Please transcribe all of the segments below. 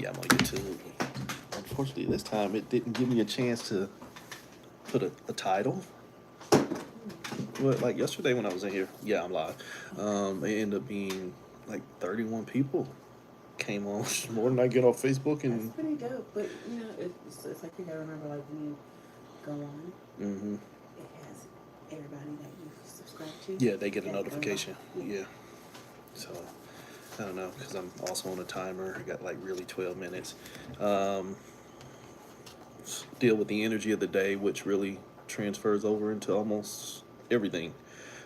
Yeah, I'm on YouTube. Unfortunately, this time it didn't give me a chance to put a title. But like yesterday when I was in here, yeah, I'm live. It ended up being like 31 people came on more than I get off Facebook That's and. pretty dope. But it's like you gotta remember, like when you go on, Hmm. it has everybody that you subscribe to Yeah, they get a that goes on. notification. Yeah, so I don't know because I'm also on a timer. I got like really 12 minutes. Um, Deal with the energy of the day, which really transfers over into almost everything.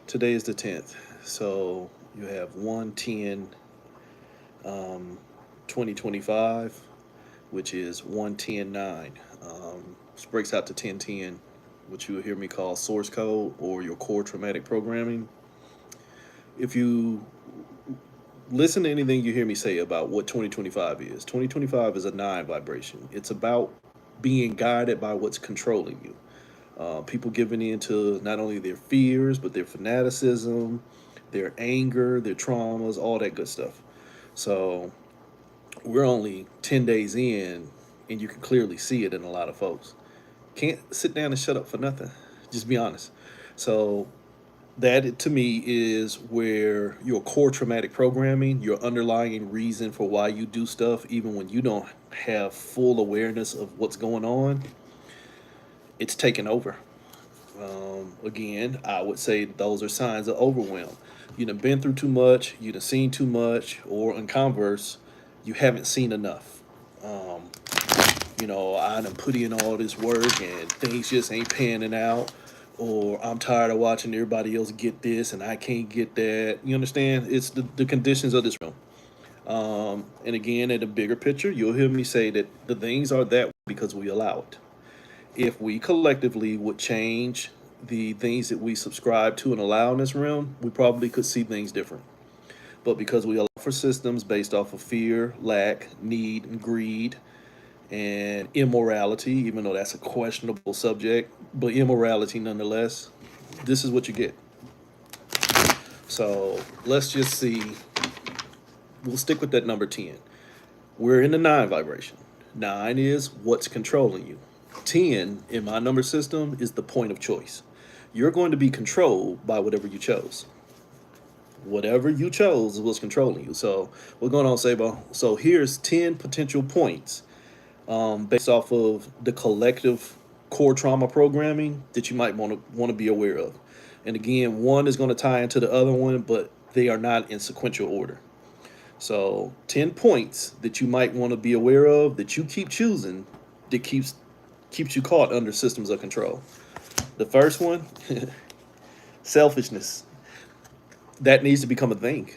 Today is the 10th, so you have 110 2025, which is 110.9. This breaks out to 1010, which you will hear me call source code or your core traumatic programming. If you listen to anything you hear me say about what 2025 is, 2025 is a nine vibration. It's about being guided by what's controlling you. People giving in to not only their fears, but their fanaticism, their anger, their traumas, all that good stuff. So we're only 10 days in, and you can clearly see it in a lot of folks. Can't sit down and shut up for nothing. Just be honest. So that to me is where your core traumatic programming, your underlying reason for why you do stuff, even when you don't have full awareness of what's going on, it's taken over. Again, I would say those are signs of overwhelm. You done been through too much, you done seen too much, or in converse, you haven't seen enough. Um, I done put in all this work and things just ain't panning out, or I'm tired of watching everybody else get this and I can't get that. You understand? It's the conditions of this room. And again, in the bigger picture, you'll hear me say that the things are that way because we allow it. If we collectively would change the things that we subscribe to and allow in this realm, we probably could see things different. But because we allow for systems based off of fear, lack, need, and greed, and immorality, even though that's a questionable subject, but immorality nonetheless, this is what you get. So let's just see. We'll stick with that number 10. We're in the nine vibration. Nine is what's controlling you. 10 in my number system is the point of choice. You're going to be controlled by whatever you chose. Whatever you chose is what's controlling you. So, what's going on, Sabo? So, here's 10 potential points based off of the collective core trauma programming that you might want to be aware of. And again, one is going to tie into the other one, but they are not in sequential order. So 10 points that you might want to be aware of that you keep choosing that keeps you caught under systems of control. The first one, selfishness. That needs to become a thing.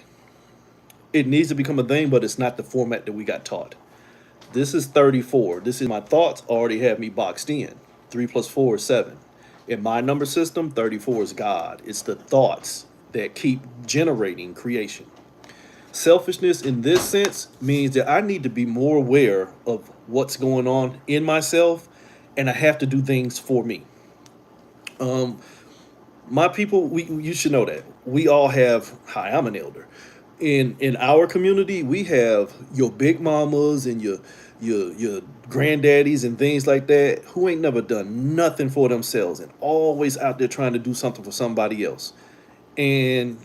It needs to become a thing, but it's not the format that we got taught. This is 34. This is my thoughts already have me boxed in. 3 plus 4 is 7. In my number system, 34 is God. It's the thoughts that keep generating creation. Selfishness in this sense means that I need to be more aware of what's going on in myself and I have to do things for me. Um, my people, you should know that. We all have, hi, I'm an elder. In our community, we have your big mamas and your granddaddies and things like that who ain't never done nothing for themselves and always out there trying to do something for somebody else. And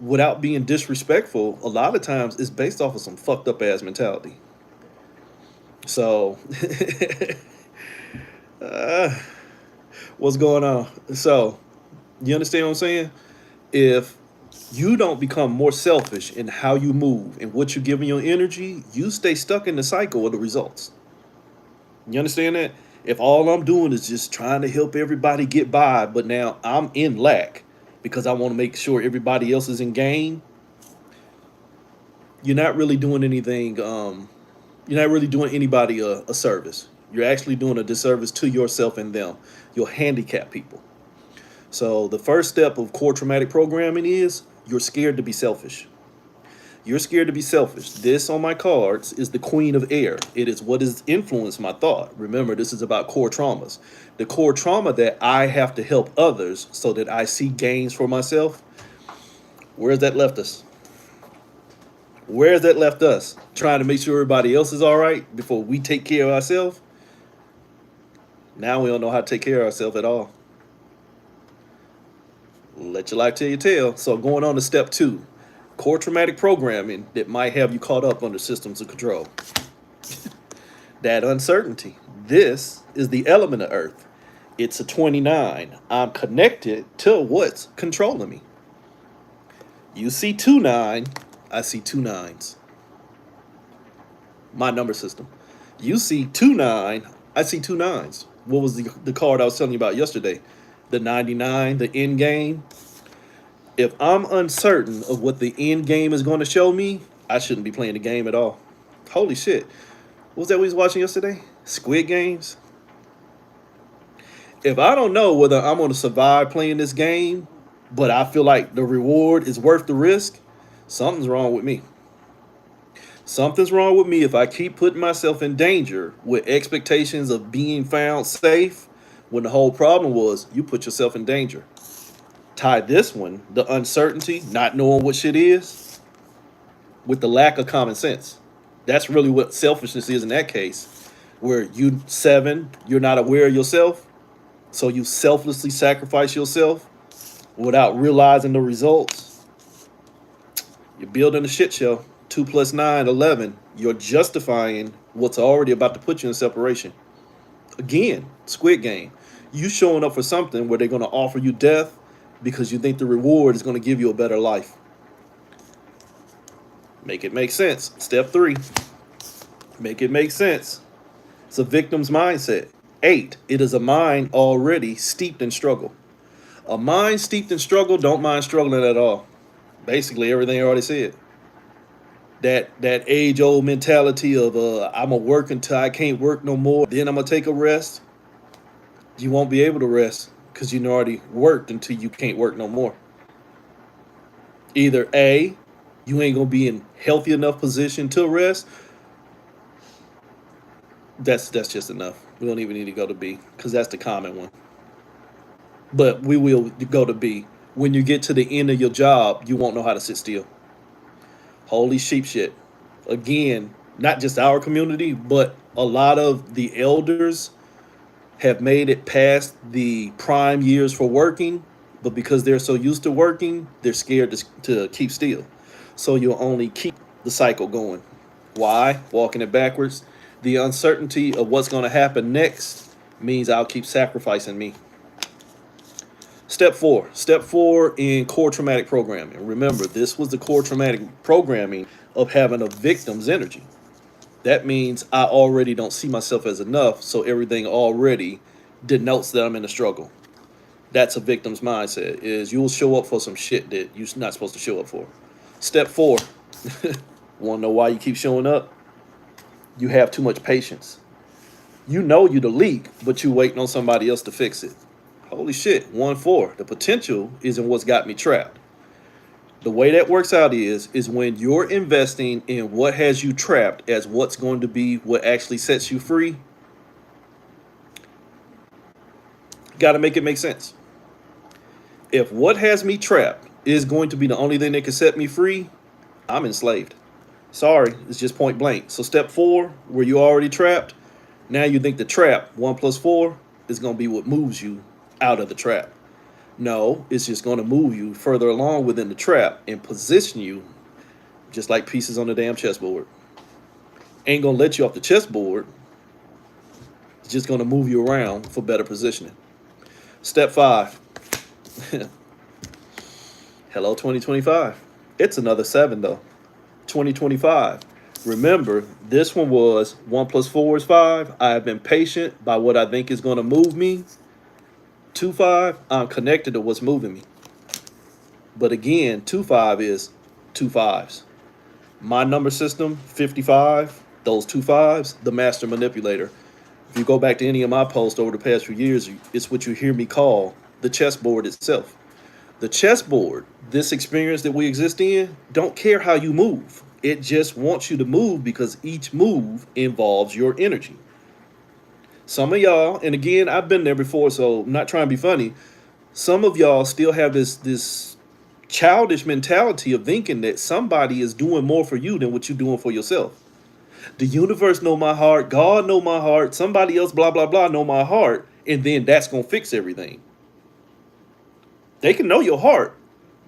without being disrespectful, a lot of times it's based off of some fucked up ass mentality. So, uh, what's going on? So, you understand what I'm saying? If you don't become more selfish in how you move and what you're giving your energy, you stay stuck in the cycle of the results. You understand that? If all I'm doing is just trying to help everybody get by, but now I'm in lack because I want to make sure everybody else is in gain, you're not really doing anything. You're not really doing anybody a service. You're actually doing a disservice to yourself and them. You'll handicap people. So the first step of core traumatic programming is you're scared to be selfish. You're scared to be selfish. This on my cards is the queen of air. It is what has influenced my thought. Remember, this is about core traumas. The core trauma that I have to help others so that I see gains for myself. Where's that left us? Where's that left us? Trying to make sure everybody else is all right before we take care of ourselves? Now we don't know how to take care of ourselves at all. Let your life tell your tale. So going on to step 2, core traumatic programming that might have you caught up under systems of control. That uncertainty. This is the element of Earth. It's a 29. I'm connected to what's controlling me. You see 2-9, I see 2 9s. My number system. You see 2-9, I see 2 9s. What was the card I was telling you about yesterday? The 99, the end game. If I'm uncertain of what the end game is going to show me, I shouldn't be playing the game at all. Holy shit. What was that we was watching yesterday? Squid Games? If I don't know whether I'm going to survive playing this game, but I feel like the reward is worth the risk, something's wrong with me. Something's wrong with me if I keep putting myself in danger with expectations of being found safe when the whole problem was you put yourself in danger. Tie this one, the uncertainty, not knowing what shit is, with the lack of common sense. That's really what selfishness is in that case, where you 7, you're not aware of yourself, so you selflessly sacrifice yourself without realizing the results. You're building a shit show. 2 + 9, 11. You're justifying what's already about to put you in separation. Again, Squid Game. You showing up for something where they're going to offer you death because you think the reward is going to give you a better life. Make it make sense. Step 3. Make it make sense. It's a victim's mindset. 8. It is a mind already steeped in struggle. A mind steeped in struggle don't mind struggling at all. Basically, everything I already said. That age-old mentality of I'm going to work until I can't work no more. Then I'm going to take a rest. You won't be able to rest because you already worked until you can't work no more. Either A, you ain't going to be in healthy enough position to rest. That's just enough. We don't even need to go to B because that's the common one. But we will go to B. When you get to the end of your job, you won't know how to sit still. Holy sheep shit. Again, not just our community, but a lot of the elders have made it past the prime years for working, but because they're so used to working, they're scared to keep still. So you'll only keep the cycle going. Why? Walking it backwards. The uncertainty of what's going to happen next means I'll keep sacrificing me. Step 4. Step 4 in core traumatic programming. Remember, this was the core traumatic programming of having a victim's energy. That means I already don't see myself as enough, so everything already denotes that I'm in a struggle. That's a victim's mindset, is you'll show up for some shit that you're not supposed to show up for. Step 4. Want to know why you keep showing up? You have too much patience. You know you're the leak, but you're waiting on somebody else to fix it. Holy shit, 1-4. The potential isn't what's got me trapped. The way that works out is when you're investing in what has you trapped as what's going to be what actually sets you free, got to make it make sense. If what has me trapped is going to be the only thing that can set me free, I'm enslaved. Sorry, it's just point blank. So step 4, where you're already trapped, now you think the trap, 1 + 4, is going to be what moves you out of the trap. No, it's just going to move you further along within the trap and position you just like pieces on the damn chessboard. Ain't going to let you off the chessboard. It's just going to move you around for better positioning. Step 5. Hello, 2025. It's another 7, though. 2025. Remember, this one was 1 + 4 is 5. I have been patient by what I think is going to move me. 2-5, I'm connected to what's moving me. But again, 2-5 is 2 5s. My number system, 55, those 2 5s, the master manipulator. If you go back to any of my posts over the past few years, it's what you hear me call the chessboard itself. The chessboard, this experience that we exist in, don't care how you move. It just wants you to move because each move involves your energy. Some of y'all, and again, I've been there before, so I'm not trying to be funny. Some of y'all still have this childish mentality of thinking that somebody is doing more for you than what you're doing for yourself. The universe know my heart, God know my heart, somebody else, blah, blah, blah, know my heart, and then that's going to fix everything. They can know your heart,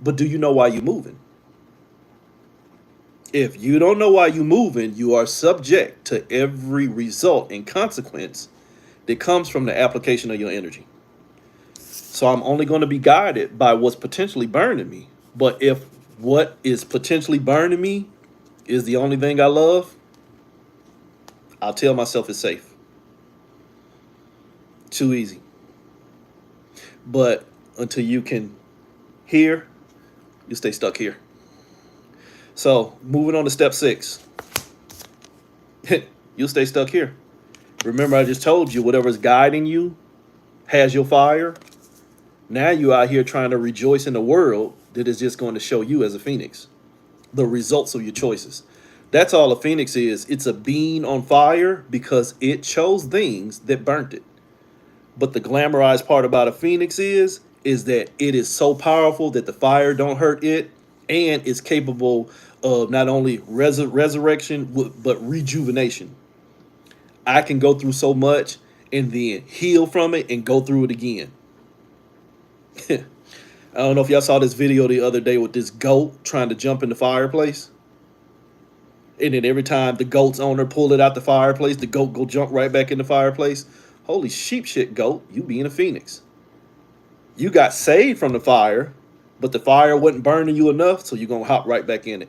but do you know why you're moving? If you don't know why you're moving, you are subject to every result and consequence that comes from the application of your energy. So I'm only going to be guided by what's potentially burning me. But if what is potentially burning me is the only thing I love, I'll tell myself it's safe. Too easy. But until you can hear, you stay stuck here. So moving on to step 6. You'll stay stuck here. Remember, I just told you whatever's guiding you has your fire. Now you out here trying to rejoice in the world that is just going to show you as a phoenix the results of your choices. That's all a phoenix is. It's a being on fire because it chose things that burnt it. But the glamorized part about a phoenix is that it is so powerful that the fire don't hurt it, and it's capable of not only resurrection but rejuvenation. I can go through so much and then heal from it and go through it again. I don't know if y'all saw this video the other day with this goat trying to jump in the fireplace. And then every time the goat's owner pulled it out the fireplace, the goat go jump right back in the fireplace. Holy sheep shit, goat, you being a phoenix. You got saved from the fire, but the fire wasn't burning you enough, so you're going to hop right back in it.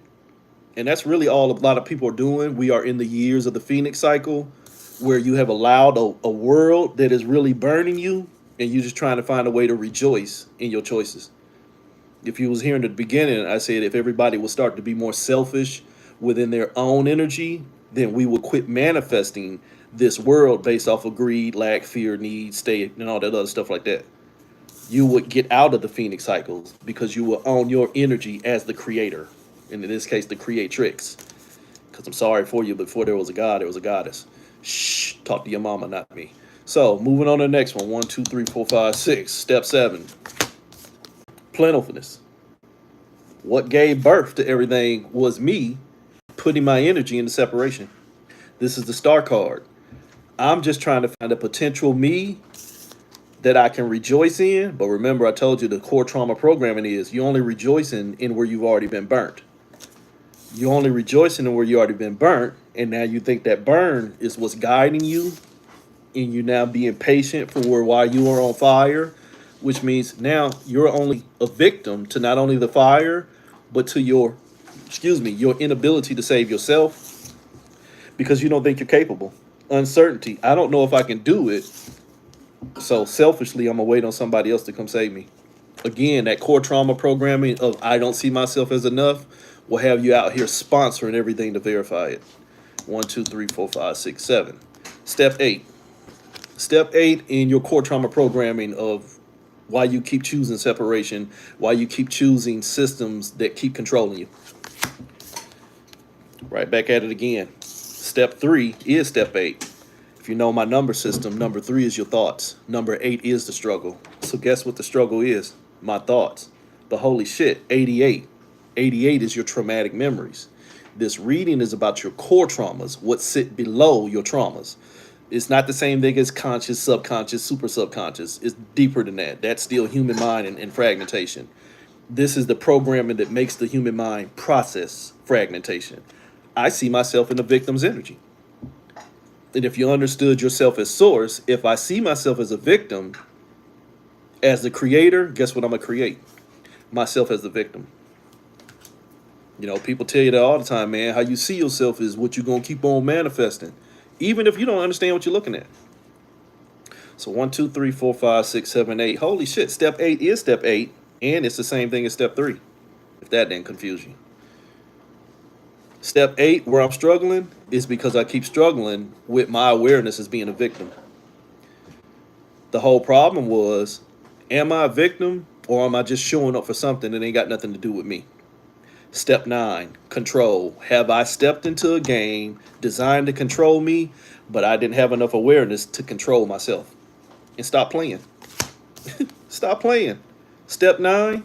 And that's really all a lot of people are doing. We are in the years of the phoenix cycle where you have allowed a world that is really burning you, and you're just trying to find a way to rejoice in your choices. If you was here in the beginning, I said if everybody would start to be more selfish within their own energy, then we would quit manifesting this world based off of greed, lack, fear, need, state, and all that other stuff like that. You would get out of the phoenix cycles because you will own your energy as the creator, and in this case, the creatrix. Because I'm sorry for you, before there was a god, there was a goddess. Shh, talk to your mama, not me. So, moving on to the next one. 1, 2, 3, 4, 5, 6. Step 7. Plentifulness. What gave birth to everything was me putting my energy into separation. This is the star card. I'm just trying to find a potential me that I can rejoice in. But remember, I told you the core trauma programming is you only rejoice in where you've already been burnt. You only rejoicing in where you already been burnt. And now you think that burn is what's guiding you. And you now being patient for why you are on fire, which means now you're only a victim to not only the fire, but to your inability to save yourself because you don't think you're capable. Uncertainty. I don't know if I can do it. So selfishly, I'm going to wait on somebody else to come save me. Again, that core trauma programming of I don't see myself as enough will have you out here sponsoring everything to verify it. 1, 2, 3, 4, 5, 6, 7. Step 8. Step 8 in your core trauma programming of why you keep choosing separation, why you keep choosing systems that keep controlling you. Right back at it again. Step 3 is step 8. If you know my number system, number 3 is your thoughts. Number 8 is the struggle. So guess what the struggle is? My thoughts. But holy shit, 88. 88 is your traumatic memories. This reading is about your core traumas, what sit below your traumas. It's not the same thing as conscious, subconscious, super subconscious. It's deeper than that. That's still human mind and fragmentation. This is the programming that makes the human mind process fragmentation. I see myself in the victim's energy. And if you understood yourself as source, if I see myself as a victim, as the creator, guess what I'm going to create? Myself as the victim. You know, people tell you that all the time, man. How you see yourself is what you're going to keep on manifesting, even if you don't understand what you're looking at. So 1, 2, 3, 4, 5, 6, 7, 8. Holy shit, step 8 is step 8, and it's the same thing as step 3, if that didn't confuse you. Step 8, where I'm struggling, is because I keep struggling with my awareness as being a victim. The whole problem was, am I a victim, or am I just showing up for something that ain't got nothing to do with me? Step 9, control. Have I stepped into a game designed to control me, but I didn't have enough awareness to control myself? And stop playing. Stop playing. Step 9,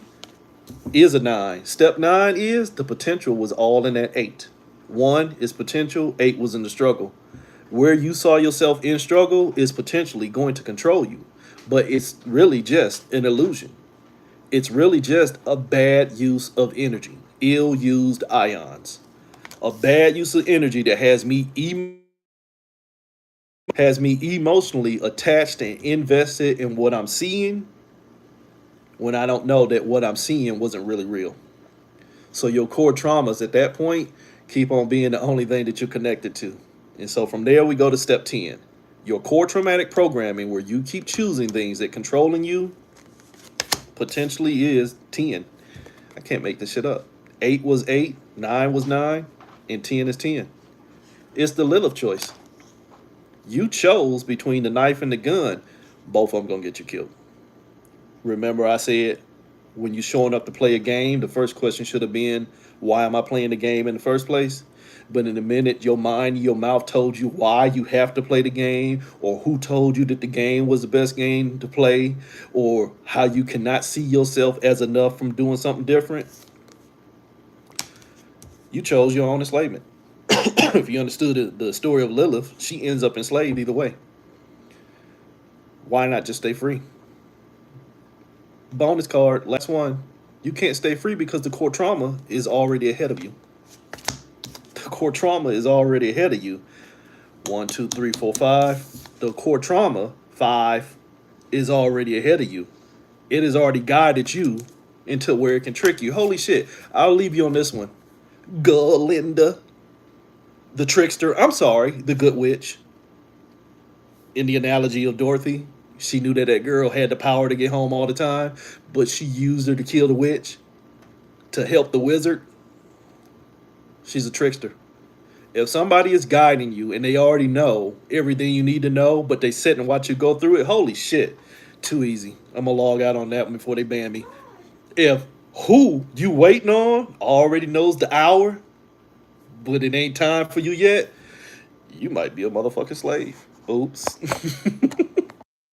is a 9. Step 9 is the potential was all in that 8. 1 is potential, 8 was in the struggle. Where you saw yourself in struggle is potentially going to control you, but it's really just an illusion. It's really just a bad use of energy, ill used ions. A bad use of energy that has me emotionally attached and invested in what I'm seeing when I don't know that what I'm seeing wasn't really real. So your core traumas at that point keep on being the only thing that you're connected to. And so from there we go to step 10. Your core traumatic programming, where you keep choosing things that controlling you, potentially is 10. I can't make this shit up. 8 was 8, 9 was 9, and 10 is 10. It's the Lilith choice. You chose between the knife and the gun. Both of them gonna get you killed. Remember I said when you showing up to play a game, the first question should have been, why am I playing the game in the first place? But in a minute, your mind, your mouth told you why you have to play the game, or who told you that the game was the best game to play, or how you cannot see yourself as enough from doing something different. You chose your own enslavement. If you understood the story of Lilith, she ends up enslaved either way. Why not just stay free? Bonus card, last one. You can't stay free because the core trauma is already ahead of you. The core trauma is already ahead of you. 1, 2, 3, 4, 5. The core trauma, 5, is already ahead of you. It has already guided you into where it can trick you. Holy shit. I'll leave you on this one. Galinda, the trickster. I'm sorry, the good witch. In the analogy of Dorothy, she knew that that girl had the power to get home all the time, but she used her to kill the witch to help the wizard. She's a trickster. If somebody is guiding you and they already know everything you need to know, but they sit and watch you go through it, holy shit, too easy. I'm gonna log out on that one before they ban me. If who you waiting on already knows the hour, but it ain't time for you yet, you might be a motherfucking slave. Oops.